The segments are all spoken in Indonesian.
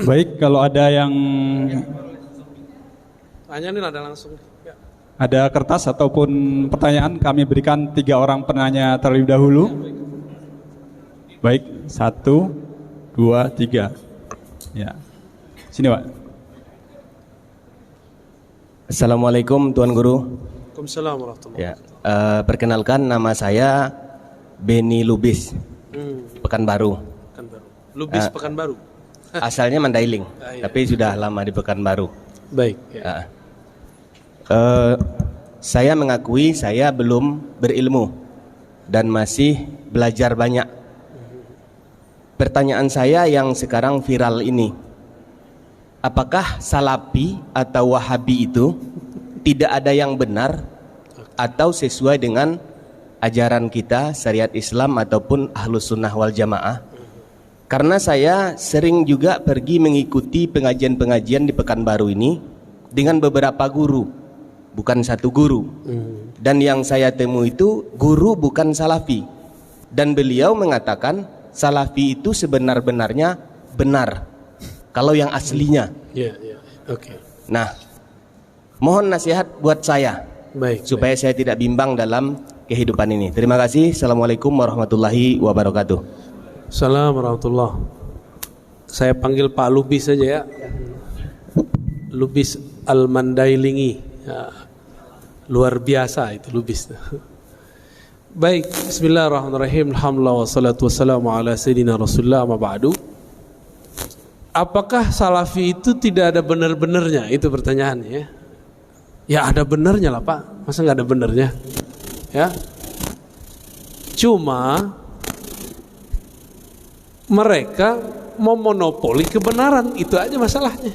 Baik, kalau ada yang tanya nih ada langsung. Ya. ada kertas ataupun pertanyaan, kami berikan 3 orang penanya terlebih dahulu. Baik, 1, 2, 3. Ya, sini Pak. Assalamualaikum Tuan Guru. Waalaikumsalam warahmatullahi Ya, perkenalkan nama saya Beni Lubis, Pekanbaru. Pekanbaru. Lubis Pekanbaru. Asalnya Mandailing, Iya. tapi sudah lama di Pekanbaru. Baik. Ya. Saya mengakui saya belum berilmu dan masih belajar banyak. Pertanyaan saya yang sekarang viral ini, apakah Salafi atau Wahabi itu tidak ada yang benar atau sesuai dengan ajaran kita syariat Islam ataupun Ahlus Sunnah wal Jamaah? Karena saya sering juga pergi mengikuti pengajian-pengajian di Pekanbaru ini dengan beberapa guru, bukan satu guru. Dan yang saya temui itu guru bukan Salafi. Dan beliau mengatakan Salafi itu sebenar-benarnya benar kalau yang aslinya. Ya, ya. Oke. Nah, mohon nasihat buat saya. Baik. Supaya saya tidak bimbang dalam kehidupan ini. Terima kasih. Assalamualaikum warahmatullahi wabarakatuh. Assalamualaikum warahmatullahi. Saya panggil Pak Lubis saja ya. Lubis Al-Mandailingi. Ya. Luar biasa itu Lubis. Baik, bismillahirrahmanirrahim. Alhamdulillah wassalatu wassalamu ala sayyidina Rasulullah ma ba'du. Apakah Salafi itu tidak ada benar-benarnya? Itu pertanyaannya ya. Ya ada benernya lah Pak, masa nggak ada benernya? Ya, cuma mereka memonopoli kebenaran, itu aja masalahnya.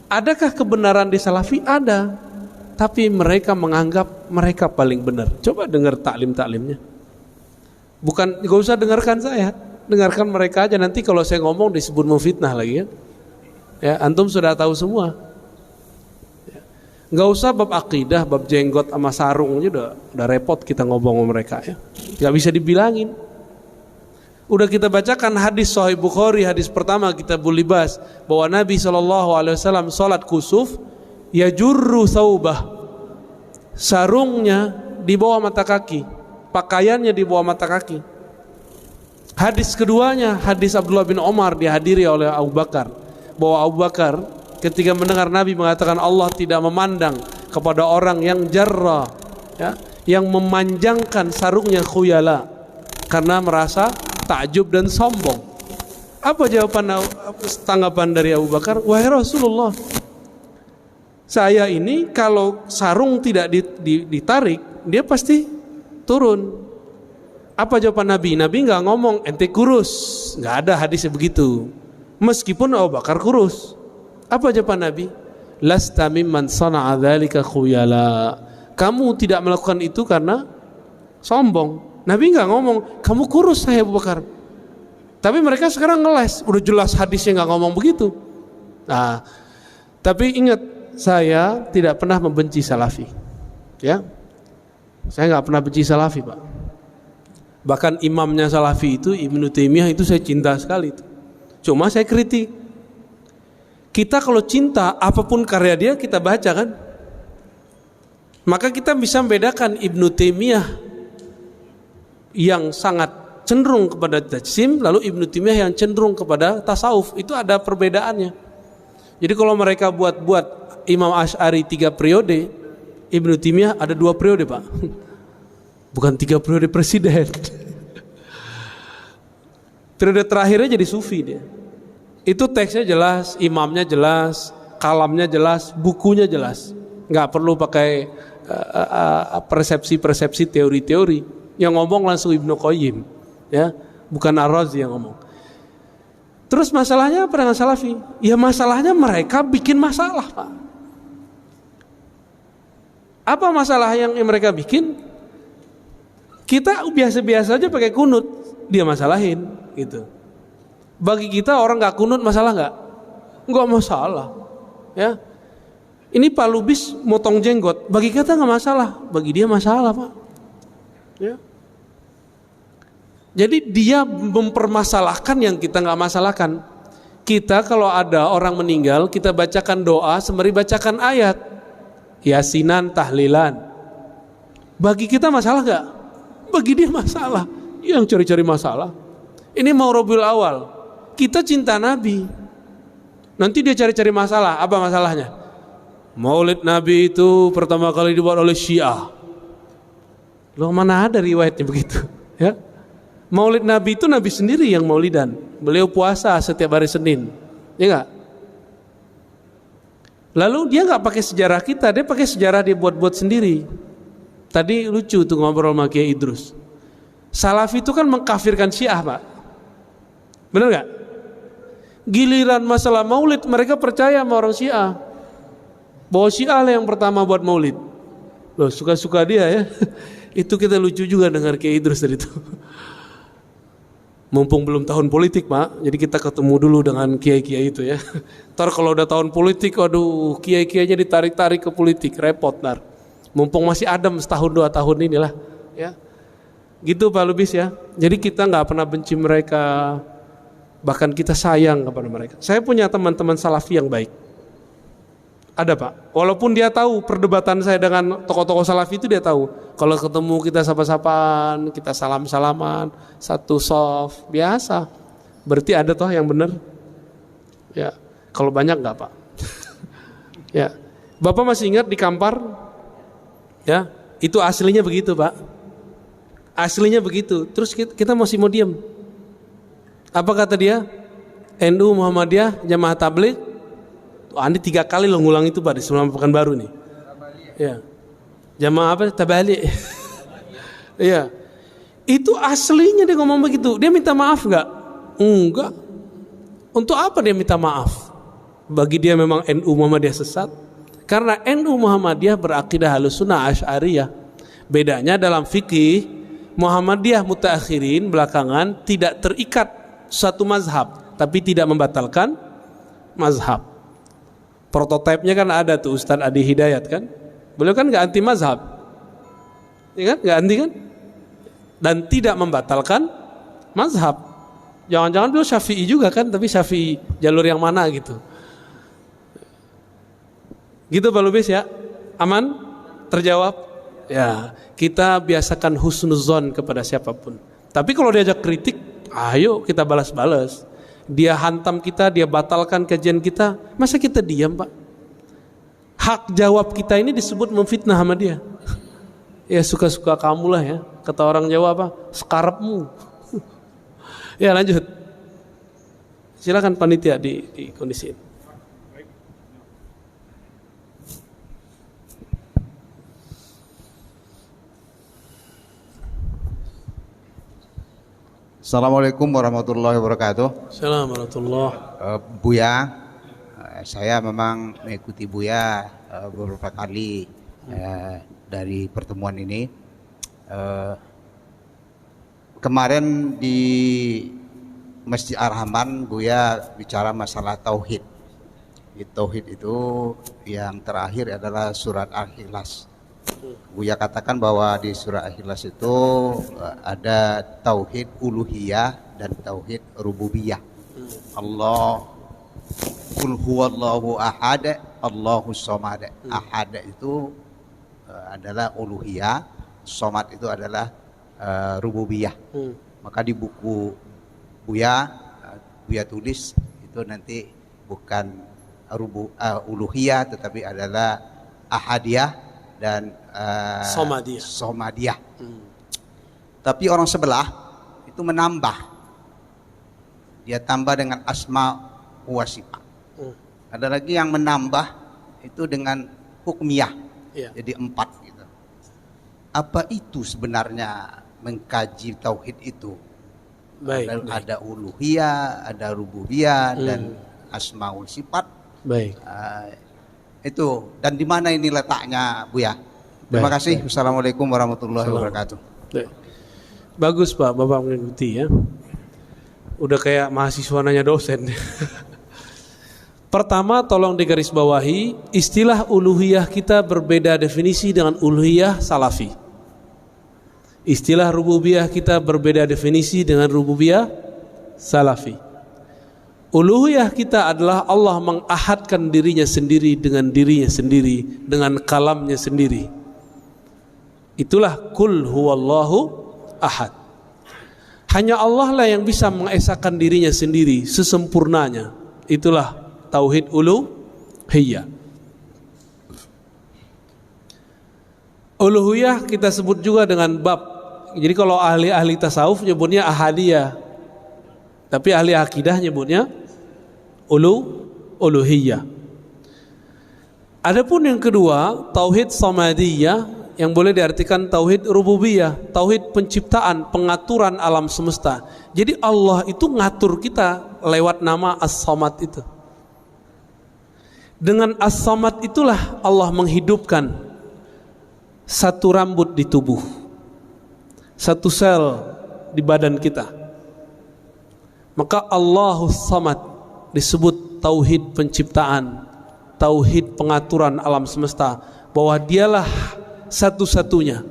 Adakah kebenaran di Salafi? Ada, tapi mereka menganggap mereka paling benar. Coba dengar taklim-taklimnya. Bukan, gak usah dengarkan saya, dengarkan mereka aja. Nanti kalau saya ngomong disebut memfitnah lagi ya. Ya, antum sudah tahu semua. Nggak usah bab akidah, bab jenggot sama sarung aja udah repot kita ngomong sama mereka ya. Nggak bisa dibilangin. Udah kita bacakan hadis Sahih Bukhari, hadis pertama Kitabul Libas, bahwa Nabi SAW sholat kusuf, yajurru thawbah, sarungnya di bawah mata kaki, pakaiannya di bawah mata kaki. Hadis keduanya, hadis Abdullah bin Umar, dihadiri oleh Abu Bakar, bahwa Abu Bakar ketika mendengar Nabi mengatakan Allah tidak memandang kepada orang yang jarra, ya, yang memanjangkan sarungnya khuyala karena merasa takjub dan sombong. Apa jawaban tanggapan dari Abu Bakar? Wahai Rasulullah, saya ini kalau sarung tidak ditarik, dia pasti turun. Apa jawaban Nabi? Nabi nggak ngomong ente kurus, nggak ada hadisnya begitu. Meskipun Abu Bakar kurus. Apa jawaban Nabi? Lasta mimman sana'a dzalika khuyala. Kamu tidak melakukan itu karena sombong. Nabi enggak ngomong kamu kurus saya Abu Bakar. Tapi mereka sekarang ngeles, udah jelas hadisnya enggak ngomong begitu. Nah, tapi ingat, saya tidak pernah membenci Salafi. Ya. Saya enggak pernah benci Salafi, Pak. Bahkan imamnya Salafi itu Ibnu Taimiyah itu saya cinta sekali itu. Cuma saya kritik. Kita kalau cinta apapun karya dia kita baca kan, maka kita bisa membedakan Ibnu Taimiyah yang sangat cenderung kepada tajsim, lalu Ibnu Taimiyah yang cenderung kepada tasawuf. Itu ada perbedaannya. Jadi kalau mereka buat Imam Asy'ari 3 periode, Ibnu Taimiyah ada 2 periode Pak, bukan 3 periode presiden. Periode terakhirnya jadi sufi dia. Itu teksnya jelas, imamnya jelas, kalamnya jelas, bukunya jelas. Nggak perlu pakai persepsi-persepsi, teori-teori. Yang ngomong langsung Ibnu Qayyim, ya, bukan Ar-Razi yang ngomong. Terus masalahnya apa dengan Salafi? Ya masalahnya mereka bikin masalah, Pak. Apa masalah yang mereka bikin? Kita biasa-biasa aja pakai kunut, dia masalahin, gitu. Bagi kita orang nggak kunut masalah nggak? Nggak masalah, ya. Ini Pak Lubis motong jenggot, bagi kita nggak masalah, bagi dia masalah Pak. Ya. Jadi dia mempermasalahkan yang kita nggak masalahkan. Kita kalau ada orang meninggal, kita bacakan doa sembari bacakan ayat, yasinan, tahlilan. Bagi kita masalah nggak? Bagi dia masalah. Yang cari-cari masalah. Ini mau Rabiul Awal, kita cinta Nabi. Nanti dia cari-cari masalah. Apa masalahnya? Maulid Nabi itu pertama kali dibuat oleh Syiah. Loh, mana ada riwayatnya begitu? Ya. Maulid Nabi itu Nabi sendiri yang maulidan. Beliau puasa setiap hari Senin, ya enggak? Lalu dia enggak pakai sejarah kita, dia pakai sejarah dia buat-buat sendiri. Tadi lucu tuh ngobrol sama Kiai Idrus. Salafi itu kan mengkafirkan Syiah, Pak. Benar enggak? Giliran masalah maulid mereka percaya sama orang Syiah. Bahwa Syiah lah yang pertama buat maulid. Loh, suka-suka dia ya. Itu kita lucu juga dengar Kiai Idrus tadi itu. Mumpung belum tahun politik, Pak, jadi kita ketemu dulu dengan kiai-kiai itu ya. Ntar kalau udah tahun politik, aduh, kiai-kiainya ditarik-tarik ke politik, repot ntar. Mumpung masih adem setahun 2 tahun inilah, ya. Gitu Pak Lubis ya. Jadi kita nggak pernah benci mereka, bahkan kita sayang kepada mereka. Saya punya teman-teman salafi yang baik. Ada Pak, walaupun dia tahu perdebatan saya dengan tokoh-tokoh salafi itu dia tahu. Kalau ketemu kita sapa-sapaan, kita salam-salaman, satu soft, biasa. Berarti ada toh yang benar? Ya, kalau banyak nggak Pak? Ya, Bapak masih ingat di Kampar? Ya, itu aslinya begitu Pak. Aslinya begitu. Terus kita masih mau diam. Apa kata dia? NU Muhammadiyah Jamaah Tabligh. Andi 3 kali lo ngulang itu Pak di sebelum Pekanbaru nih. Ya. Jamaah apa? Tabalik. Iya. Itu aslinya dia ngomong begitu. Dia minta maaf enggak? Enggak. Untuk apa dia minta maaf? Bagi dia memang NU Muhammadiyah sesat. Karena NU Muhammadiyah berakidah Ahlussunnah Asy'ariyah. Bedanya dalam fikih Muhammadiyah mutaakhirin belakangan tidak terikat satu mazhab, tapi tidak membatalkan mazhab. Prototipenya kan ada tuh Ustadz Adi Hidayat kan. Beliau kan gak anti mazhab, ya kan? Gak anti kan? Dan tidak membatalkan mazhab. Jangan-jangan beliau Syafi'i juga kan, tapi Syafi'i jalur yang mana gitu. Gitu Pak Lubis ya. Aman? Terjawab? Ya, kita biasakan husnuzon kepada siapapun. Tapi kalau diajak kritik, ayo kita balas-balas. Dia hantam kita, dia batalkan kajian kita, masa kita diam Pak? Hak jawab kita ini disebut memfitnah sama dia. Ya suka-suka kamu lah ya. Kata orang Jawa apa? Sekarepmu. Ya lanjut. Silakan panitia di kondisiin. Assalamualaikum warahmatullahi wabarakatuh. Assalamualaikum warahmatullahi. Buya, saya memang mengikuti Buya beberapa kali dari pertemuan ini. Kemarin di Masjid Ar-Rahman Buya bicara masalah tauhid. Tauhid itu yang terakhir adalah surat Al-Ikhlas. Buya katakan bahwa di surah Al-Ikhlas itu ada tauhid uluhiyah dan tauhid rububiyah. Allah qul huwallahu ahad, Allahus samad. Ahad itu adalah uluhiyah, samad itu adalah rububiyah. Maka di buku Buya tulis itu nanti bukan uluhiyah tetapi adalah ahadiyah dan somadiyah. Tapi orang sebelah itu menambah, dia tambah dengan asma wa sifat. Ada lagi yang menambah itu dengan hukmiyah, jadi 4 gitu. Apa itu sebenarnya mengkaji tauhid itu? Baik. Ada uluhiyah, ada rububiyah dan asma wa sifat. Baik. Itu dan di mana ini letaknya Buya? Terima kasih. Assalamualaikum warahmatullahi wabarakatuh. Bagus Pak, Bapak mengikuti ya. Udah kayak mahasiswa nanya dosen. Pertama tolong digarisbawahi, istilah uluhiyah kita berbeda definisi dengan uluhiyah salafi. Istilah rububiyah kita berbeda definisi dengan rububiyah salafi. Uluhiyah kita adalah Allah mengahadkan dirinya sendiri, dengan kalamnya sendiri. Itulah kul huwallahu ahad. Hanya Allah lah yang bisa mengesahkan dirinya sendiri sesempurnanya. Itulah tauhid uluhiyah. Uluhiyah kita sebut juga dengan bab. Jadi kalau ahli-ahli tasawuf nyebutnya ahadiyah, tapi ahli akidah nyebutnya uluhiyah. Adapun yang kedua, tauhid samadiyah, yang boleh diartikan tauhid rububiyah, tauhid penciptaan, pengaturan alam semesta. Jadi Allah itu ngatur kita lewat nama As-Samad itu. Dengan As-Samad itulah Allah menghidupkan satu rambut di tubuh, satu sel di badan kita. Maka Allahus Samad disebut tauhid penciptaan, tauhid pengaturan alam semesta, bahwa dialah satu-satunya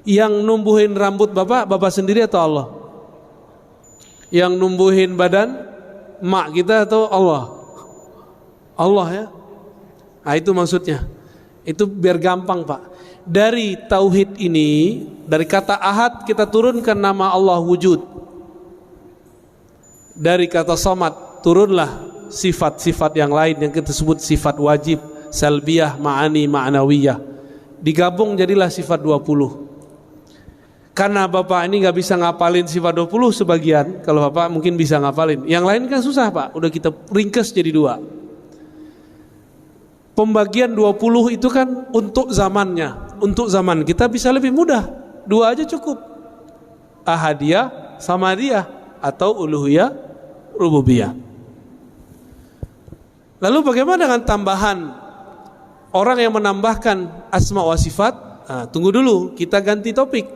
yang numbuhin rambut bapak sendiri atau Allah? Yang numbuhin badan mak kita atau Allah? Allah ya. Nah itu maksudnya. Itu biar gampang Pak. Dari tauhid ini, dari kata ahad kita turunkan nama Allah wujud. Dari kata samad turunlah sifat-sifat yang lain yang kita sebut sifat wajib, salbiyah, ma'ani, ma'nawiyah. Digabung jadilah sifat 20. Karena Bapak ini gak bisa ngapalin sifat 20 sebagian, kalau Bapak mungkin bisa ngapalin. Yang lain kan susah Pak, udah kita ringkas jadi 2. Pembagian 20 itu kan untuk zamannya, untuk zaman kita bisa lebih mudah. 2 aja cukup. Ahadiyah, samadiyah, atau uluhiyah, rububiyah. Lalu bagaimana dengan tambahan orang yang menambahkan asma wa sifat? Nah, tunggu dulu, kita ganti topik.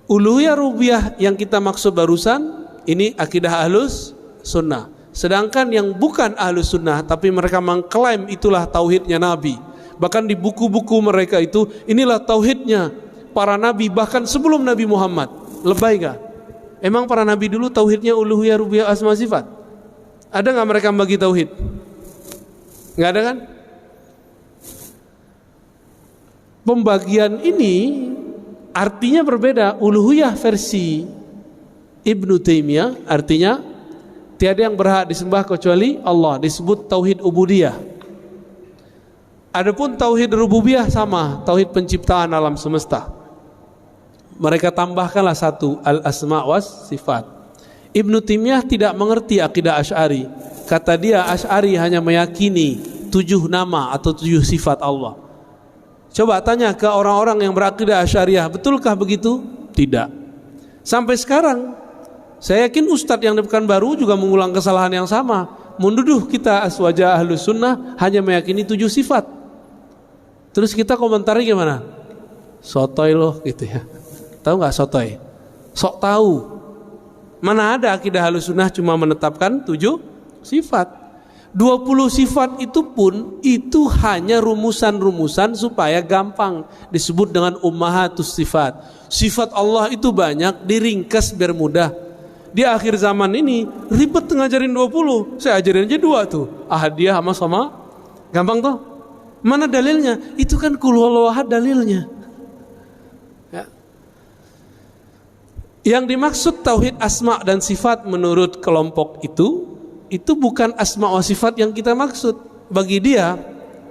Uluhiyah rububiyah yang kita maksud barusan ini akidah ahlus sunnah. Sedangkan yang bukan ahlus sunnah tapi mereka mengklaim itulah tauhidnya Nabi. Bahkan di buku-buku mereka itu inilah tauhidnya para nabi bahkan sebelum Nabi Muhammad. Lebay gak? Emang para nabi dulu tauhidnya uluhiyah rububiyah asma sifat? Ada gak mereka bagi tauhid? Gak ada kan? Pembagian ini artinya berbeda. Uluhiyah versi Ibnu Taimiyah artinya tiada yang berhak disembah kecuali Allah, disebut tauhid ubudiyah. Adapun tauhid rububiyah sama, tauhid penciptaan alam semesta. Mereka tambahkanlah satu, al-asma was sifat. Ibnu Taimiyah tidak mengerti akidah Asy'ari. Kata dia Asy'ari hanya meyakini 7 nama atau 7 sifat Allah. Coba tanya ke orang-orang yang berakidah Asy'ariyah, betulkah begitu? Tidak. Sampai sekarang saya yakin Ustadz yang di Pekanbaru juga mengulang kesalahan yang sama, menduduh kita aswaja ahlus sunnah hanya meyakini 7 sifat. Terus kita komentari gimana? Sotoy loh gitu ya. Tahu nggak sotoy? Sok tahu. Mana ada akidah ahlus sunnah cuma menetapkan 7 sifat. 20 sifat itu pun itu hanya rumusan-rumusan supaya gampang, disebut dengan ummahatus sifat. Sifat Allah itu banyak, diringkas biar mudah. Di akhir zaman ini ribet ngajarin 20, saya ajarin aja 2 tuh, ahadiyah sama gampang tuh. Mana dalilnya? Itu kan qul huwallahu ahad dalilnya ya. Yang dimaksud tauhid asma dan sifat menurut kelompok itu bukan asma wa sifat yang kita maksud. Bagi dia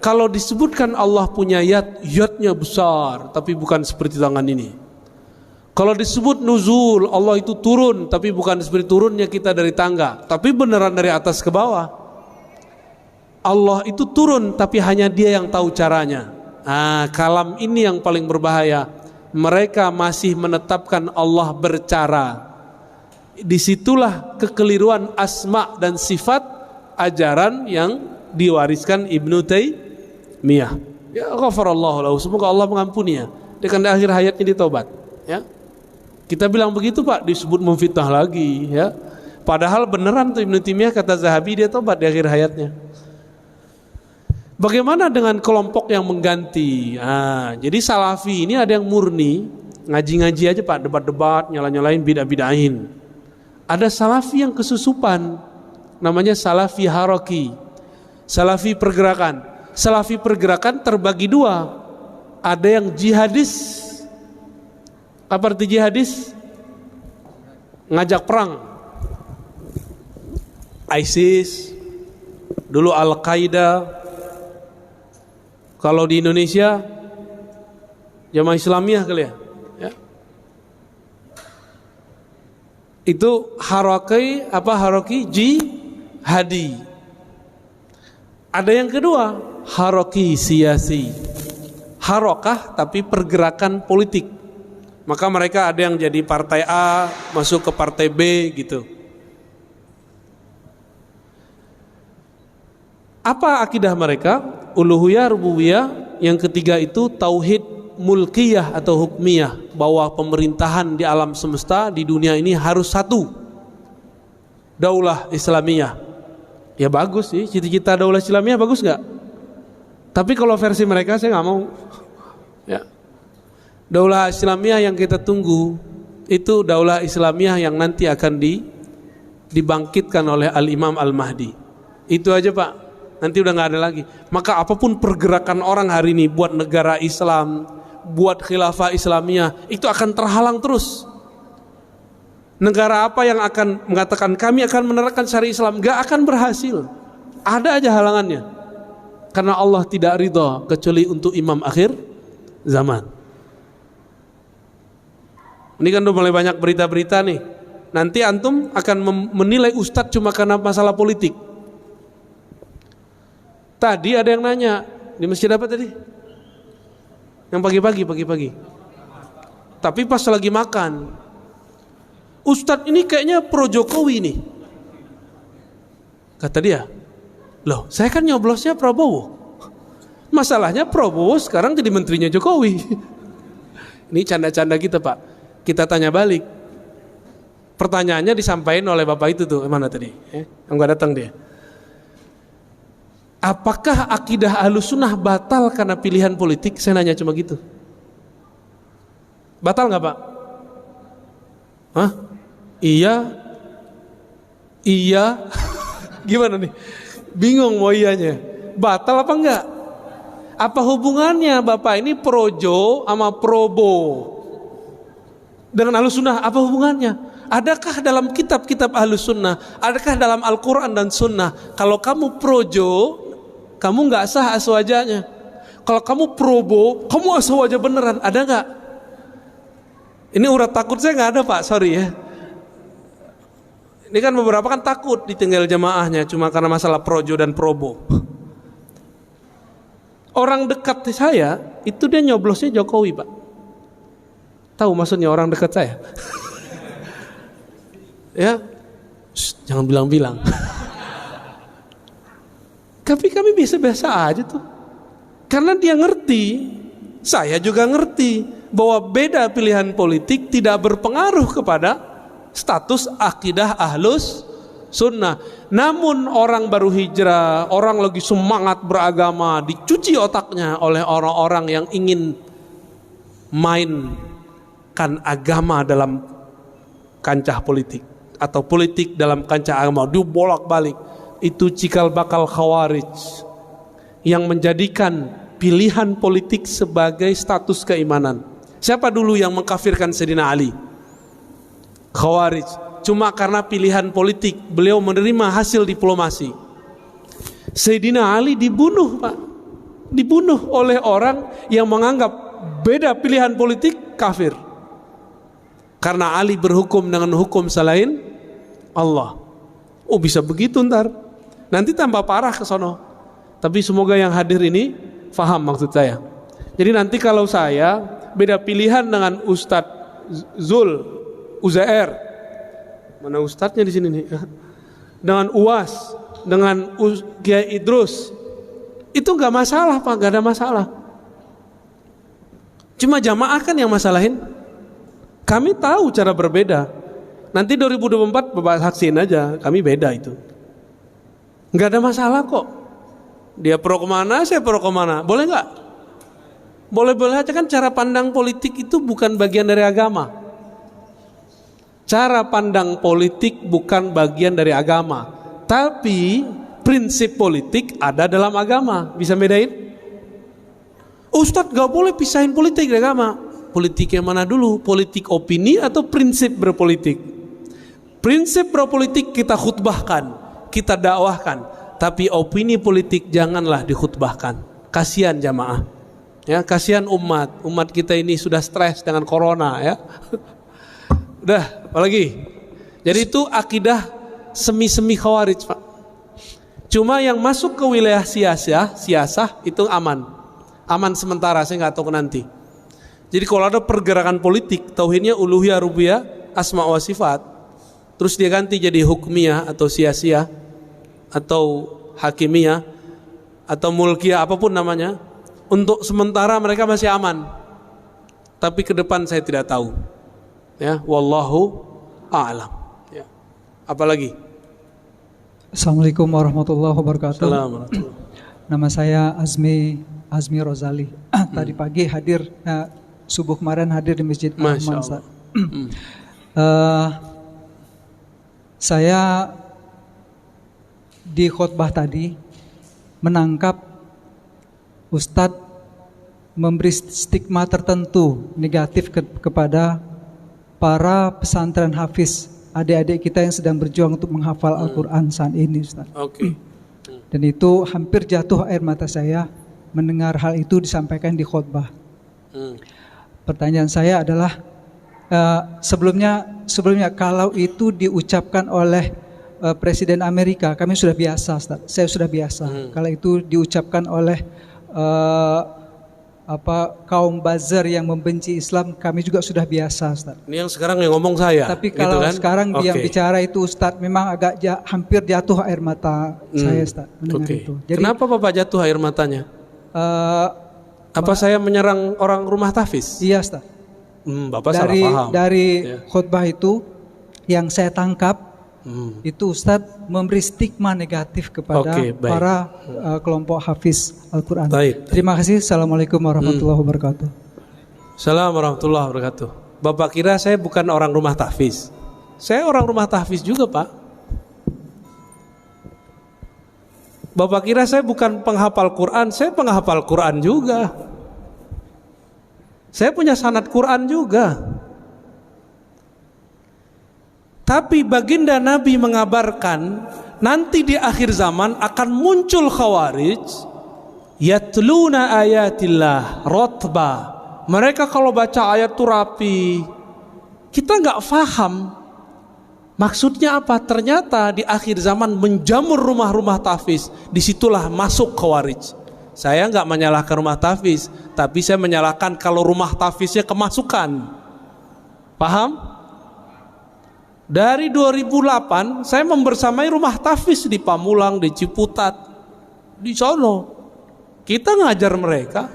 kalau disebutkan Allah punya yadnya besar tapi bukan seperti tangan ini. Kalau disebut nuzul, Allah itu turun, tapi bukan seperti turunnya kita dari tangga, tapi beneran dari atas ke bawah. Allah itu turun, tapi hanya Dia yang tahu caranya. Nah, kalam ini yang paling berbahaya. Mereka masih menetapkan Allah bercara. Disitulah kekeliruan asma dan sifat ajaran yang diwariskan Ibnu Taimiyah. Ya ghafarallahu lahu, semoga Allah mengampuninya. Dengan akhir hayatnya ditaubat. Ya. Kita bilang begitu Pak, disebut memfitnah lagi ya. Padahal beneran tuh Ibnu Taimiyah kata Zahabi dia tobat di akhir hayatnya. Bagaimana dengan kelompok yang mengganti? Nah, jadi Salafi ini ada yang murni, ngaji-ngaji aja Pak, debat-debat, nyala-nyalain, bidah-bidahin. Ada salafi yang kesusupan, namanya salafi haroki, salafi pergerakan. Salafi pergerakan terbagi dua, ada yang jihadis. Apa arti jihadis? Ngajak perang. ISIS, dulu Al-Qaeda. Kalau di Indonesia Jamaah Islamiyah kali ya. Itu haroki jihadi. Ada yang kedua, haroki siyasi. Harokah tapi pergerakan politik. Maka mereka ada yang jadi partai A masuk ke partai B gitu. Apa akidah mereka? Uluhiyah, rububiyah. Yang ketiga itu tauhid mulkiyah atau hukmiyah, bahwa pemerintahan di alam semesta di dunia ini harus satu, daulah Islamiyah. Ya bagus sih, cita-cita daulah Islamiyah bagus nggak? Tapi kalau versi mereka saya nggak mau. Ya, daulah Islamiyah yang kita tunggu itu daulah Islamiyah yang nanti akan dibangkitkan oleh Al-Imam Al-Mahdi. Itu aja Pak, nanti udah nggak ada lagi. Maka apapun pergerakan orang hari ini buat negara Islam, buat khilafah Islamiyah, itu akan terhalang terus. Negara apa yang akan mengatakan kami akan menerapkan syariat Islam, gak akan berhasil. Ada aja halangannya. Karena Allah tidak ridha kecuali untuk imam akhir zaman. Ini kan udah mulai banyak berita-berita nih. Nanti antum akan menilai ustadz cuma karena masalah politik. Tadi ada yang nanya di masjid apa tadi? Yang pagi-pagi. Tapi pas lagi makan, ustadz ini kayaknya pro Jokowi nih. Kata dia, loh saya kan nyoblosnya Prabowo. Masalahnya Prabowo sekarang jadi menterinya Jokowi. Ini canda-canda kita Pak. Kita tanya balik. Pertanyaannya disampaikan oleh bapak itu tuh, mana tadi? Yang gak datang dia. Apakah akidah Ahlussunnah batal karena pilihan politik? Saya nanya cuma gitu. Batal gak Pak? Hah? Iya. Gimana nih? Bingung mau iyanya. Batal apa enggak? Apa hubungannya Bapak ini projo sama probo dengan Ahlussunnah? Apa hubungannya? Adakah dalam kitab-kitab Ahlussunnah, adakah dalam Al-Quran dan Sunnah, kalau kamu projo, kamu enggak sah aswajanya? Kalau kamu probo, kamu aswaja beneran? Ada enggak? Ini urat takut saya enggak ada Pak, sorry ya. Ini kan beberapa kan takut ditinggal jamaahnya cuma karena masalah projo dan probo. Orang dekat saya itu dia nyoblosnya Jokowi Pak. Tahu maksudnya orang dekat saya? Ya, jangan bilang-bilang. Tapi kami biasa-biasa aja tuh. Karena dia ngerti, saya juga ngerti bahwa beda pilihan politik tidak berpengaruh kepada status akidah Ahlus Sunnah. Namun orang baru hijrah, orang lagi semangat beragama, dicuci otaknya oleh orang-orang yang ingin mainkan agama dalam kancah politik atau politik dalam kancah agama, dibolak-balik. Itu cikal bakal khawarij yang menjadikan pilihan politik sebagai status keimanan. Siapa dulu yang mengkafirkan Sayyidina Ali? Khawarij. Cuma karena pilihan politik, beliau menerima hasil diplomasi. Sayyidina Ali dibunuh Pak. Dibunuh oleh orang yang menganggap beda pilihan politik kafir. Karena Ali berhukum dengan hukum selain Allah. Oh bisa begitu ntar. Nanti tambah parah ke sono. Tapi semoga yang hadir ini faham maksud saya. Jadi nanti kalau saya beda pilihan dengan Ustadz Uzair, mana ustadznya di sini nih? Dengan UAS, dengan Kiai Idrus, itu nggak masalah Pak, nggak ada masalah. Cuma jamaah kan yang masalahin. Kami tahu cara berbeda. Nanti 2024 Bapak saksiin aja, kami beda itu. Nggak ada masalah kok. Dia pro kemana, saya pro kemana, boleh nggak? Boleh-boleh aja kan cara pandang politik itu bukan bagian dari agama. Cara pandang politik bukan bagian dari agama. Tapi prinsip politik ada dalam agama. Bisa bedain? Ustadz gak boleh pisahin politik dari agama. Politik yang mana dulu? Politik opini atau prinsip berpolitik? Prinsip berpolitik kita khutbahkan, kita dakwahkan. Tapi opini politik janganlah dikhutbahkan. Kasihan jamaah. Ya, kasihan umat kita ini sudah stres dengan corona ya. Udah, apalagi? Jadi itu akidah semi-semi khawarij, Pak. Cuma yang masuk ke wilayah siasah itu aman. Aman sementara, saya nggak tahu nanti. Jadi kalau ada pergerakan politik, tauhidnya uluhiyah, rububiyah, asma wa sifat, terus dia ganti jadi hukmiyah atau siasiyah atau hakimiyah atau mulkiyah, apapun namanya. Untuk sementara mereka masih aman. Tapi ke depan saya tidak tahu. Ya, wallahu a'lam. Ya. Apalagi? Assalamualaikum warahmatullahi wabarakatuh. Assalamualaikum. Nama saya Azmi Rozali. Tadi pagi hadir, subuh kemarin hadir di Masjid Ar-Rahman. Saya di khutbah tadi menangkap Ustadz memberi stigma tertentu negatif kepada para pesantren hafiz, adik-adik kita yang sedang berjuang untuk menghafal Al-Quran saat ini, Ustadz. Oke. Dan itu hampir jatuh air mata saya mendengar hal itu disampaikan di khutbah. Pertanyaan saya adalah sebelumnya kalau itu diucapkan oleh Presiden Amerika, kami sudah biasa, Ustaz. Saya sudah biasa. Kalau itu diucapkan oleh kaum buzzer yang membenci Islam, kami juga sudah biasa, Ustaz. Ini yang sekarang yang ngomong saya. Tapi kalau gitu kan? sekarang yang bicara itu, Ustaz, memang agak hampir jatuh air mata saya, Ustaz, mendengar itu. Jadi, kenapa Bapak jatuh air matanya? Apa saya menyerang orang rumah tahfiz? Iya, Ustaz. Bapak salah paham. Dari khutbah itu yang saya tangkap, itu Ustadz memberi stigma negatif kepada para kelompok hafiz Al-Quran. Terima kasih. Assalamualaikum warahmatullahi wabarakatuh. Assalamualaikum warahmatullahi wabarakatuh. Bapak kira saya bukan orang rumah tahfiz? Saya orang rumah tahfiz juga, Pak. Bapak kira saya bukan penghafal Quran? Saya penghafal Quran juga. Saya punya sanad Quran juga. Tapi baginda Nabi mengabarkan nanti di akhir zaman akan muncul khawarij yatluna ayatillah rotba. Mereka kalau baca ayat itu rapi. Kita nggak paham maksudnya apa. Ternyata di akhir zaman menjamur rumah-rumah tahfiz. Disitulah masuk khawarij. Saya nggak menyalahkan rumah tahfiz, tapi saya menyalahkan kalau rumah tahfiznya kemasukan. Paham? Dari 2008 saya membersamai rumah tahfiz di Pamulang, di Ciputat, di sono. Kita ngajar mereka.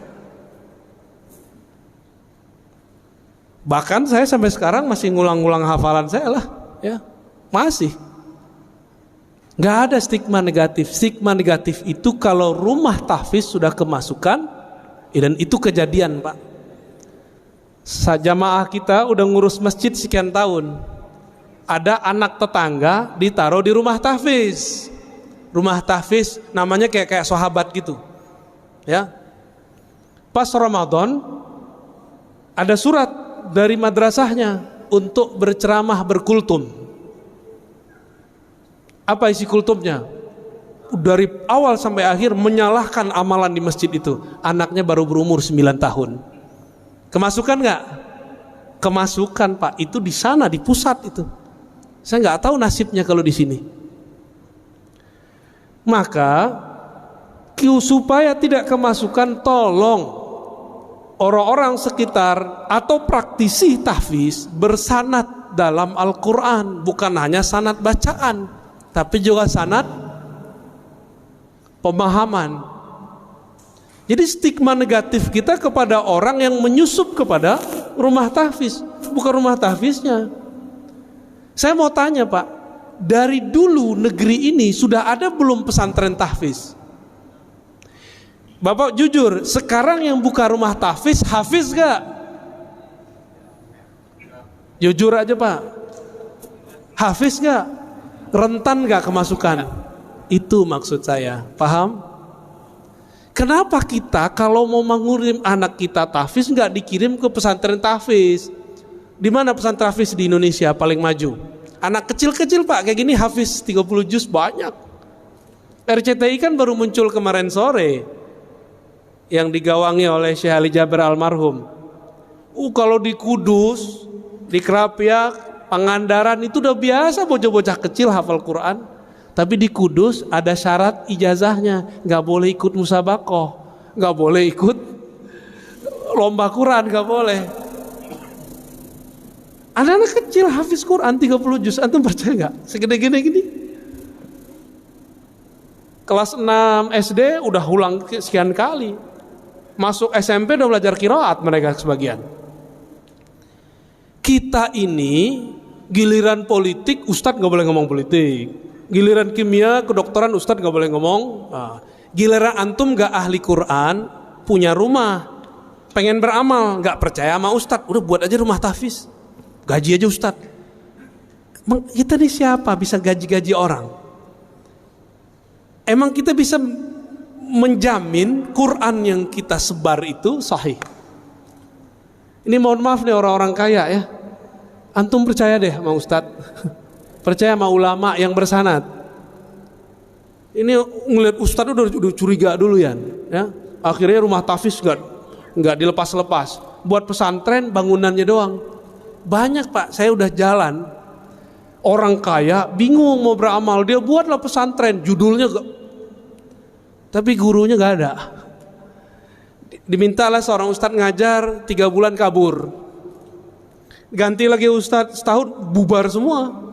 Bahkan saya sampai sekarang masih ngulang-ngulang hafalan saya lah, ya. Masih. Nggak ada stigma negatif. Stigma negatif itu kalau rumah tahfiz sudah kemasukan, dan itu kejadian, Pak. Jamaah kita udah ngurus masjid sekian tahun. Ada anak tetangga ditaruh di rumah tahfiz. Rumah tahfiz namanya kayak sahabat gitu. Ya. Pas Ramadan ada surat dari madrasahnya untuk berceramah berkultum. Apa isi kultumnya? Dari awal sampai akhir menyalahkan amalan di masjid itu. Anaknya baru berumur 9 tahun. Kemasukan nggak? Kemasukan, Pak. Itu di sana, di pusat itu. Saya nggak tahu nasibnya kalau di sini. Maka supaya tidak kemasukan, tolong orang-orang sekitar atau praktisi tahfiz bersanad dalam Al-Quran. Bukan hanya sanad bacaan, tapi juga sanad pemahaman. Jadi stigma negatif kita kepada orang yang menyusup kepada rumah tahfiz, bukan rumah tahfiznya. Saya mau tanya, Pak, dari dulu negeri ini sudah ada belum pesantren tahfiz? Bapak jujur, sekarang yang buka rumah tahfiz, hafiz gak? Jujur aja Pak. Hafiz gak? Rentan gak kemasukan? Itu maksud saya, paham? Kenapa kita kalau mau mengirim anak kita tahfiz gak dikirim ke pesantren tahfiz? Di mana pesantren tahfiz di Indonesia paling maju? Anak kecil-kecil Pak, kayak gini hafiz 30 juz banyak. RCTI kan baru muncul kemarin sore, yang digawangi oleh Syekh Ali Jaber almarhum. Kalau di Kudus, di Kerapiak, Pangandaran itu udah biasa bocah-bocah kecil hafal Quran. Tapi di Kudus ada syarat ijazahnya, nggak boleh ikut musabaqah, nggak boleh ikut lomba Quran, nggak boleh. Anak-anak kecil hafiz Quran 30 juz, antum percaya nggak? Segede-gede gini. Kelas 6 SD udah ulang sekian kali. Masuk SMP udah belajar qiraat mereka sebagian. Kita ini giliran politik ustadz nggak boleh ngomong politik, giliran kimia kedokteran ustadz nggak boleh ngomong. Giliran antum nggak ahli Quran, punya rumah, pengen beramal, nggak percaya sama ustadz, udah buat aja rumah tahfiz, gaji aja ustadz. Kita nih siapa bisa gaji-gaji orang? Emang kita bisa menjamin Quran yang kita sebar itu sahih? Ini mohon maaf nih orang-orang kaya ya. Antum percaya deh sama ustadz, percaya sama ulama yang bersanad. Ini ngeliat ustadz udah curiga dulu ya. Akhirnya rumah tahfiz nggak dilepas-lepas, buat pesantren bangunannya doang. Banyak Pak, saya udah jalan, orang kaya bingung mau beramal, dia buatlah pesantren, judulnya tapi gurunya nggak ada. Dimintalah seorang ustadz ngajar 3 bulan kabur, ganti lagi ustadz setahun bubar semua.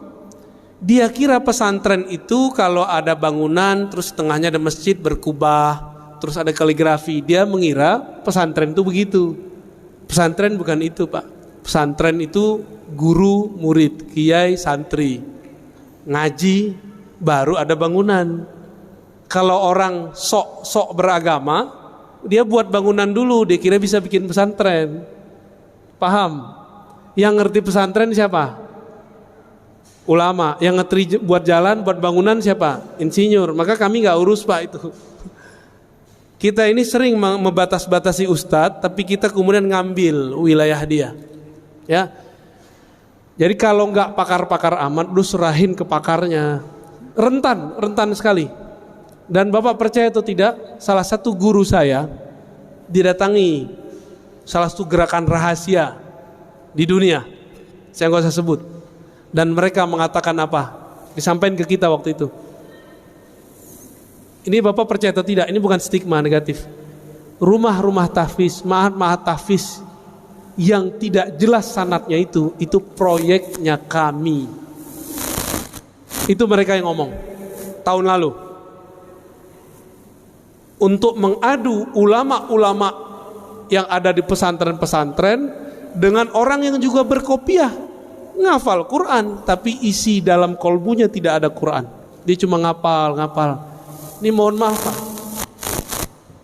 Dia kira pesantren itu kalau ada bangunan terus tengahnya ada masjid berkubah, terus ada kaligrafi, dia mengira pesantren itu begitu. Pesantren bukan itu Pak. Pesantren itu guru murid, kiai santri, ngaji baru ada bangunan. Kalau orang sok beragama, dia buat bangunan dulu, dia kira bisa bikin pesantren. Paham? Yang ngerti pesantren siapa? Ulama. Yang ngerti buat jalan, buat bangunan siapa? Insinyur. Maka kami nggak urus Pak itu. Kita ini sering membatas-batasi ustadz, tapi kita kemudian ngambil wilayah dia. Ya. Jadi kalau nggak pakar-pakar amat, lu serahin ke pakarnya. Rentan sekali. Dan Bapak percaya atau tidak, salah satu guru saya didatangi salah satu gerakan rahasia di dunia, saya nggak usah sebut, dan mereka mengatakan apa, disampaikan ke kita waktu itu. Ini Bapak percaya atau tidak, ini bukan stigma negatif. Rumah-rumah tahfiz, ma'had tahfiz yang tidak jelas sanadnya itu proyeknya kami. Itu mereka yang ngomong tahun lalu. Untuk mengadu ulama-ulama yang ada di pesantren-pesantren dengan orang yang juga berkopiah, ngafal Quran, tapi isi dalam kolbunya tidak ada Quran. Dia cuma ngapal. Ini mohon maaf Pak,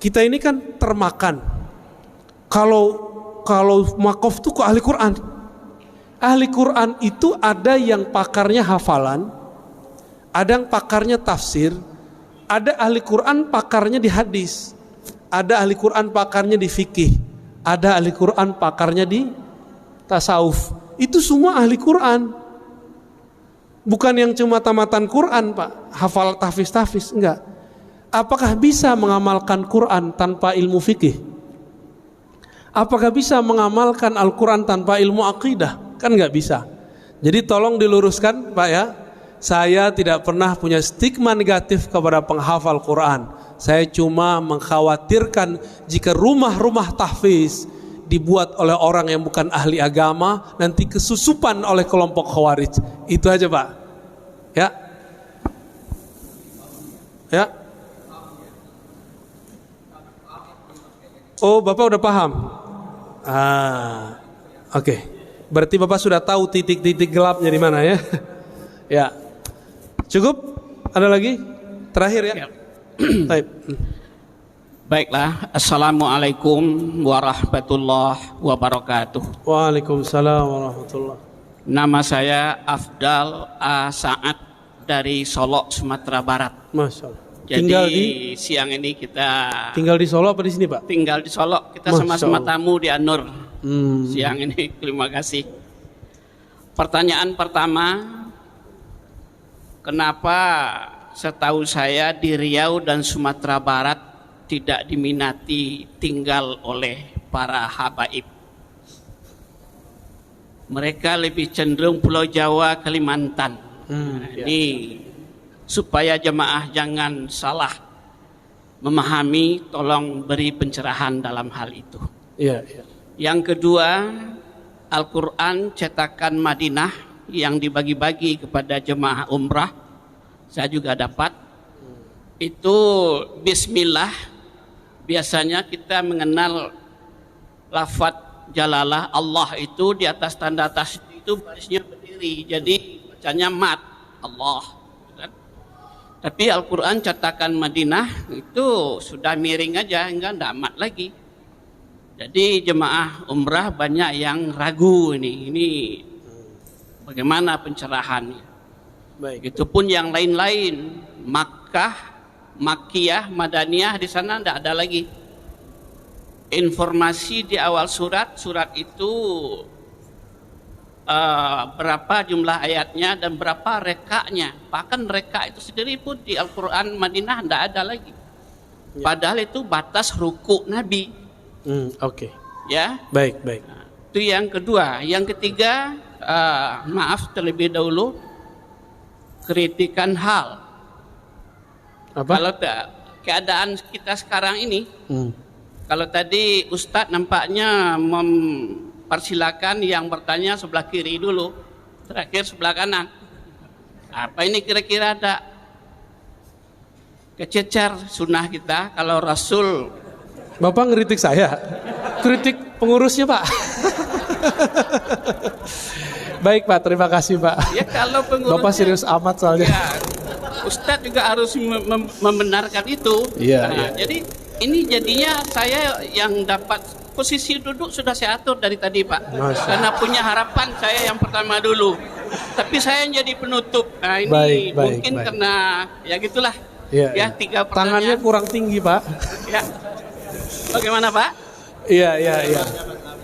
kita ini kan termakan. Kalau makof itu kok ahli Quran. Ahli Quran itu ada yang pakarnya hafalan, ada yang pakarnya tafsir, ada ahli Quran pakarnya di hadis, ada ahli Quran pakarnya di fikih, ada ahli Quran pakarnya di tasawuf. Itu semua ahli Quran. Bukan yang cuma tamatan Quran Pak, hafal tahfiz, enggak. Apakah bisa mengamalkan Quran tanpa ilmu fikih? Apakah bisa mengamalkan Al-Quran tanpa ilmu akidah? Kan enggak bisa. Jadi tolong diluruskan Pak ya. Saya tidak pernah punya stigma negatif kepada penghafal Quran. Saya cuma mengkhawatirkan jika rumah-rumah tahfiz dibuat oleh orang yang bukan ahli agama, nanti kesusupan oleh kelompok khawarij. Itu aja Pak. Ya. Oh, Bapak udah paham? Oke. Berarti Bapak sudah tahu titik-titik gelapnya di mana ya? Ya. Cukup? Ada lagi? Terakhir ya? Baik. Baiklah, Assalamualaikum warahmatullahi wabarakatuh. Waalaikumsalam warahmatullahi. Nama saya Afdal A. Saad dari Solok, Sumatera Barat. Masya Allah. Jadi tinggal siang ini kita tinggal di Solo apa di sini, Pak? Tinggal di Solok. Kita sama-sama tamu di An-Nur siang ini. Terima kasih. Pertanyaan pertama, kenapa setahu saya di Riau dan Sumatera Barat tidak diminati tinggal oleh para habaib? Mereka lebih cenderung Pulau Jawa, Kalimantan. Ini supaya jemaah jangan salah memahami, tolong beri pencerahan dalam hal itu. Yang kedua, Al-Quran cetakan Madinah yang dibagi-bagi kepada jemaah umrah, saya juga dapat. Itu Bismillah, biasanya kita mengenal lafaz Jalalah Allah itu di atas tanda tasydid itu barisnya berdiri, jadi bacanya mat Allah. Tapi Al-Quran cetakan Madinah itu sudah miring aja, enggak amat lagi. Jadi jemaah umrah banyak yang ragu ini bagaimana pencerahannya. Baik. Itu pun yang lain-lain, Makkah, Makkiyah, Madaniyah, di sana tidak ada lagi. Informasi di awal surat itu berapa jumlah ayatnya dan berapa rekaknya. Bahkan reka itu sendiri pun di Al-Quran Madinah tidak ada lagi. Padahal itu batas rukuk Nabi. Ya. Baik. Nah, itu yang kedua. Yang ketiga, maaf terlebih dahulu, kritikan hal. Kalau keadaan kita sekarang ini, kalau tadi Ustadz nampaknya persilakan yang bertanya sebelah kiri dulu, terakhir sebelah kanan. Apa ini kira-kira ada kececer sunnah kita kalau Rasul. Bapak ngeritik saya, kritik pengurusnya, Pak. Baik, Pak, terima kasih, Pak. Ya kalau pengurusnya, Bapak serius amat soalnya. Ya, Ustadz juga harus membenarkan itu. Jadi ini jadinya saya yang dapat posisi duduk sudah saya atur dari tadi, Pak. Karena punya harapan saya yang pertama dulu. Tapi saya yang jadi penutup. Nah ini mungkin karena ya gitulah. Ya 3 pertanyaan. Tangannya kurang tinggi, Pak. Ya. Bagaimana, Pak? Iya.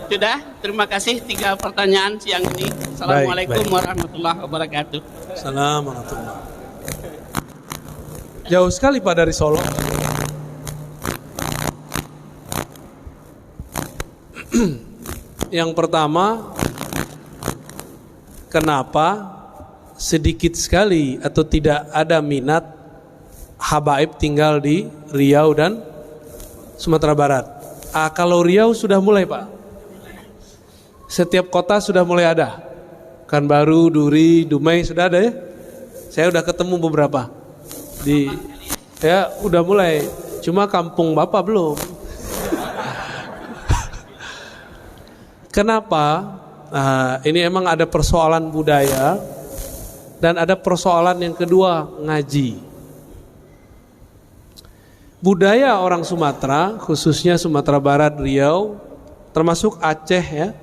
Sudah, terima kasih 3 pertanyaan siang ini. Assalamualaikum warahmatullahi wabarakatuh. Assalamualaikum warahmatullahi wabarakatuh. Jauh sekali, Pak, dari Solo. Yang pertama, kenapa sedikit sekali atau tidak ada minat habaib tinggal di Riau dan Sumatera Barat? Kalau Riau sudah mulai, Pak. Setiap kota sudah mulai ada. Kanbaru, Duri, Dumai sudah ada ya. Saya udah ketemu beberapa udah mulai. Cuma kampung Bapak belum. Kenapa? Ini emang ada persoalan budaya dan ada persoalan yang kedua, ngaji. Budaya orang Sumatera, khususnya Sumatera Barat, Riau, termasuk Aceh ya,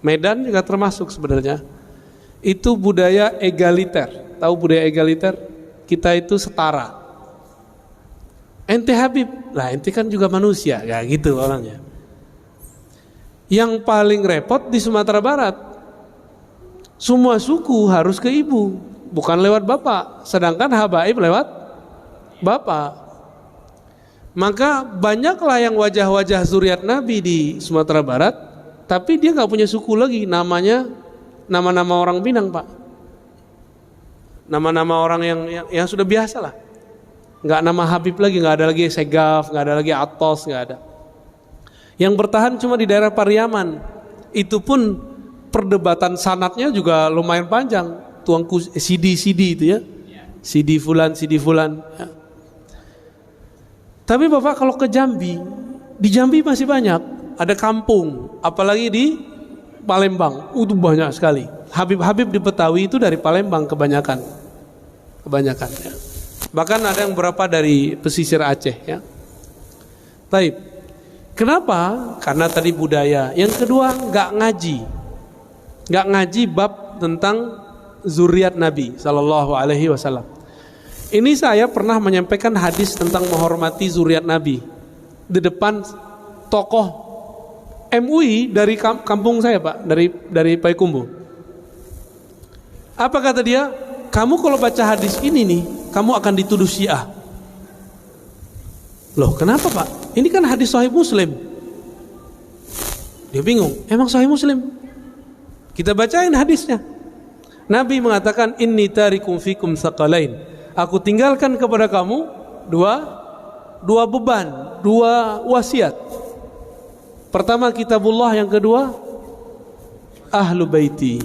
Medan juga termasuk sebenarnya. Itu budaya egaliter. Tahu budaya egaliter? Kita itu setara. Ente Habib, lah ente kan juga manusia, ya gitu orangnya. Yang paling repot di Sumatera Barat, semua suku harus ke ibu, bukan lewat bapak. Sedangkan habaib lewat bapak. Maka banyaklah yang wajah-wajah zuriat Nabi di Sumatera Barat, tapi dia nggak punya suku lagi, namanya nama-nama orang Minang, Pak. Nama-nama orang yang sudah biasa lah. Nggak nama Habib lagi, nggak ada lagi Segaf, nggak ada lagi Atos, nggak ada. Yang bertahan cuma di daerah Pariaman. Itu pun perdebatan sanatnya juga lumayan panjang. Tuangku Sidi itu ya. Sidi Fulan ya. Tapi Bapak kalau ke Jambi, di Jambi masih banyak. Ada kampung, apalagi di Palembang. Itu banyak sekali. Habib-habib di Betawi itu dari Palembang kebanyakan ya. Bahkan ada yang berapa dari pesisir Aceh ya. Taib. Kenapa? Karena tadi budaya. Yang kedua, nggak ngaji bab tentang zuriat Nabi Sallallahu Alaihi Wasallam. Ini saya pernah menyampaikan hadis tentang menghormati zuriat Nabi di depan tokoh MUI dari kampung saya, Pak, dari Payakumbuh. Apa kata dia? Kamu kalau baca hadis ini nih, kamu akan dituduh Syiah. Loh, kenapa, Pak? Ini kan hadis Sahih Muslim. Dia bingung, emang Sahih Muslim? Kita bacain hadisnya. Nabi mengatakan, inni tarikum fikum tsaqalain. Aku tinggalkan kepada kamu dua beban, dua wasiat. Pertama kitabullah, yang kedua ahlu baiti.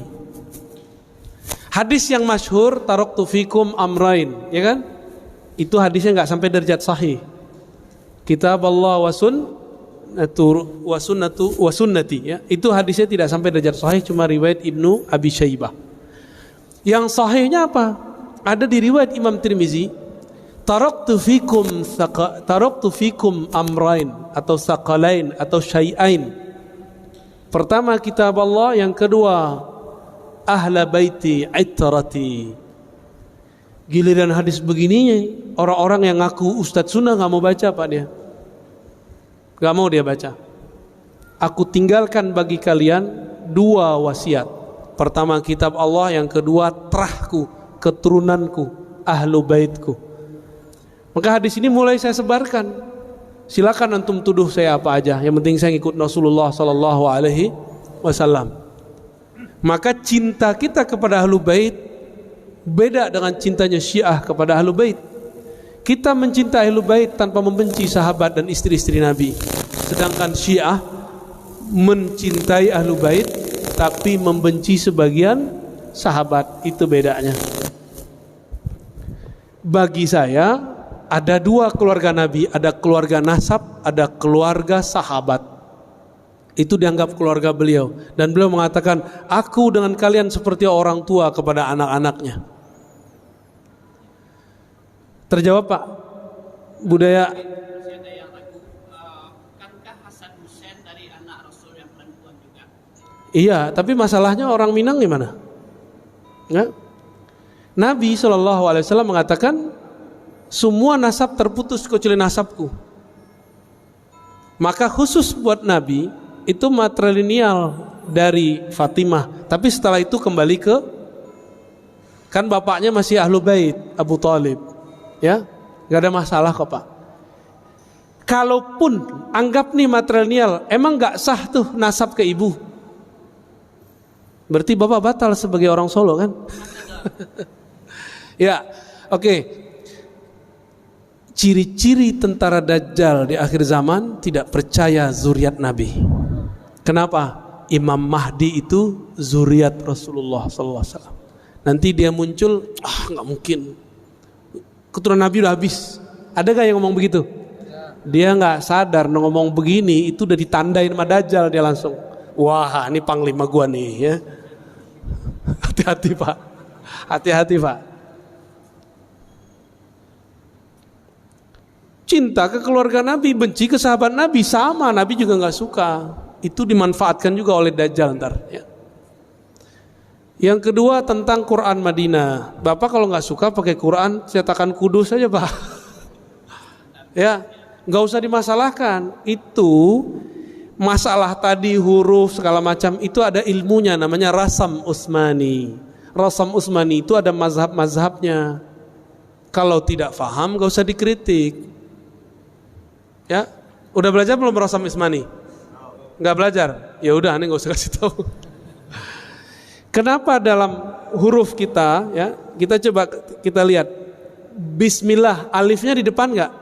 Hadis yang masyhur, taraktu fikum amrain, ya kan? Itu hadisnya nggak sampai derajat sahih. Kitab Allah wa sunnati, ya. Itu hadisnya tidak sampai derajat sahih, cuma riwayat Ibnu Abi Syaibah. Yang sahihnya apa? Ada di riwayat Imam Tirmizi, taraktu fikum amrain atau saqalain atau syai'ain. Pertama kitab Allah, yang kedua ahla baiti itrati. Giliran hadis begininya, orang-orang yang ngaku Ustadz Sunnah nggak mau baca, Pak, dia nggak mau dia baca. Aku tinggalkan bagi kalian dua wasiat. Pertama kitab Allah, yang kedua terahku, keturunanku, ahlu baitku. Maka hadis ini mulai saya sebarkan. Silakan antum tuduh saya apa aja, yang penting saya ikut Rasulullah Sallallahu Alaihi Wasallam. Maka cinta kita kepada ahlu bait beda dengan cintanya Syiah kepada ahlu bait. Kita mencintai ahlu bait tanpa membenci sahabat dan istri-istri Nabi. Sedangkan Syiah mencintai ahlu bait tapi membenci sebagian sahabat. Itu bedanya. Bagi saya ada dua keluarga Nabi, ada keluarga nasab, ada keluarga sahabat. Itu dianggap keluarga beliau. Dan beliau mengatakan, aku dengan kalian seperti orang tua kepada anak-anaknya. Terjawab, Pak? Budaya. Kankah Hasan Hussein dari anak Rasul yang perempuan juga? Iya, tapi masalahnya orang Minang gimana? Nggak? Nabi SAW mengatakan, semua nasab terputus kecuali nasabku. Maka khusus buat Nabi itu matrilineal dari Fatimah, tapi setelah itu kembali ke, kan bapaknya masih ahlu bait, Abu Thalib, ya, nggak ada masalah kok, Pak. Kalaupun anggap nih matrilineal, emang nggak sah tuh nasab ke ibu, berarti bapak batal sebagai orang Solo kan? Ya, oke. Ciri-ciri tentara Dajjal di akhir zaman tidak percaya zuriat Nabi. Kenapa? Imam Mahdi itu zuriat Rasulullah SAW. Nanti dia muncul, nggak mungkin. Keturunan Nabi udah habis. Ada gak yang ngomong begitu? Dia nggak sadar ngomong begini itu udah ditandain sama Dajjal, dia langsung, wah ini panglima gua nih, ya. Hati-hati, Pak. Hati-hati, Pak. Cinta ke keluarga Nabi, benci ke sahabat Nabi, sama, Nabi juga nggak suka. Itu dimanfaatkan juga oleh Dajjal ntar, ya. Yang kedua tentang Quran Madinah. Bapak kalau nggak suka pakai Quran cetakan Kudus saja, Pak. Ya, nggak usah dimasalahkan. Itu masalah tadi huruf segala macam itu ada ilmunya, namanya Rasam Utsmani. Rasam Utsmani itu ada mazhab-mazhabnya. Kalau tidak paham nggak usah dikritik. Ya, udah belajar belum Rasam Utsmani? Nggak belajar? Ya udah, ini nggak usah kasih tahu. Kenapa dalam huruf kita, ya, kita coba kita lihat Bismillah, alifnya di depan nggak?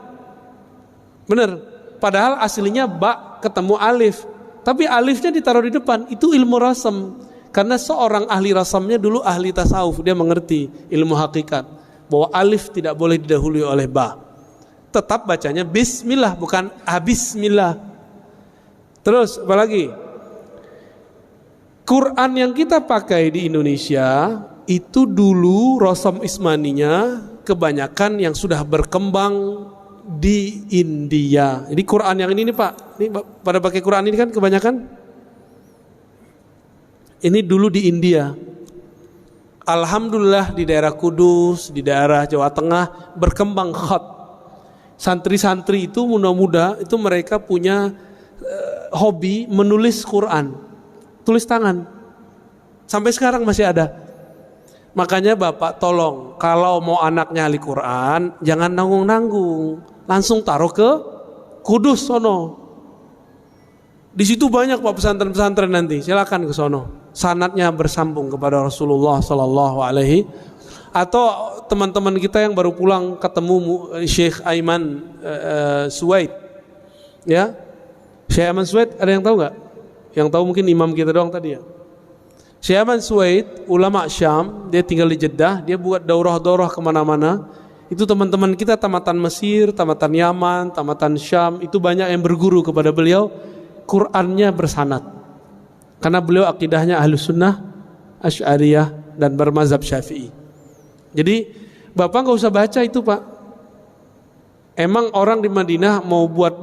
Bener. Padahal aslinya ba ketemu alif, tapi alifnya ditaruh di depan. Itu ilmu rasam. Karena seorang ahli rasamnya dulu ahli tasawuf, dia mengerti ilmu hakikat bahwa alif tidak boleh didahului oleh ba. Tetap bacanya Bismillah, bukan Bismillah. Terus apalagi? Quran yang kita pakai di Indonesia itu dulu Rasam Utsmaninya kebanyakan yang sudah berkembang di India. Jadi Quran yang ini nih Pak, ini pada pakai Quran ini kan kebanyakan. Ini dulu di India. Alhamdulillah di daerah Kudus, di daerah Jawa Tengah berkembang khat. Santri-santri itu muda-muda itu mereka punya hobi menulis Quran, tulis tangan. Sampai sekarang masih ada. Makanya Bapak tolong kalau mau anaknya ahli Quran jangan nanggung-nanggung, langsung taruh ke Kudus sono. Di situ banyak Pak pesantren-pesantren nanti, silakan ke sono. Sanadnya bersambung kepada Rasulullah sallallahu alaihi. Atau teman-teman kita yang baru pulang ketemu Syekh Aiman Suwaid, ya, Syekh Aiman Suwaid ada yang tahu nggak? Yang tahu mungkin imam kita doang tadi ya. Syekh Aiman Suwaid, ulama Syam, dia tinggal di Jeddah, dia buat daurah-daurah kemana-mana. Itu teman-teman kita tamatan Mesir, tamatan Yaman, tamatan Syam, itu banyak yang berguru kepada beliau. Qurannya bersanad. Karena beliau akidahnya Ahlus Sunnah, Asy'ariyah dan bermazhab Syafi'i. Jadi Bapak nggak usah baca itu Pak. Emang orang di Madinah mau buat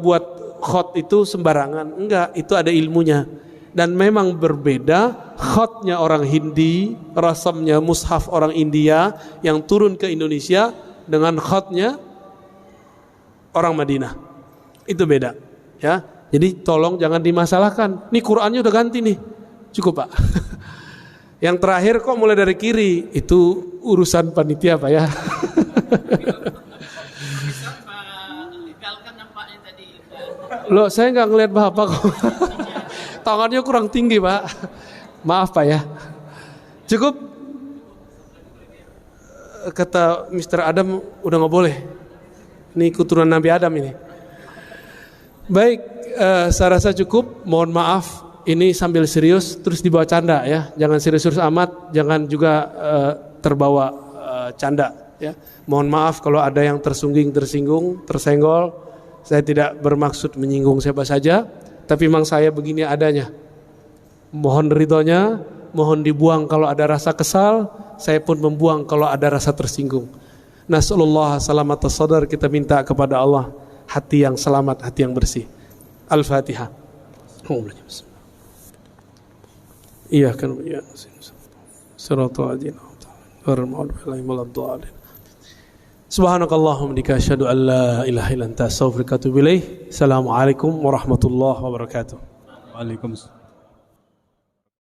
khat itu sembarangan? Enggak, itu ada ilmunya. Dan memang berbeda khatnya orang Hindi, rasamnya mushaf orang India yang turun ke Indonesia dengan khatnya orang Madinah. Itu beda, ya. Jadi tolong jangan dimasalahkan. Nih Qurannya udah ganti nih. Cukup Pak. Yang terakhir kok mulai dari kiri, itu urusan panitia Pak ya. Loh saya nggak ngeliat Bapak kok. Tangannya kurang tinggi Pak. Maaf Pak ya. Cukup. Kata Mr. Adam udah nggak boleh. Ini keturunan Nabi Adam ini. Baik, saya rasa cukup. Mohon maaf. Ini sambil serius terus dibawa canda ya. Jangan serius-serius amat, jangan juga terbawa canda ya. Mohon maaf kalau ada yang tersinggung, tersenggol. Saya tidak bermaksud menyinggung siapa saja, tapi memang saya begini adanya. Mohon ridhonya, mohon dibuang kalau ada rasa kesal, saya pun membuang kalau ada rasa tersinggung. Nasallallahu salamata sadar, kita minta kepada Allah hati yang selamat, hati yang bersih. Al-Fatihah. Iya kan ya. Siratal ladzina Subhanakallahumma bika asyhadu an la ilaha illa anta astaghfiruka wa atubu ilaik. Assalamualaikum warahmatullahi wabarakatuh. Waalaikumsalam.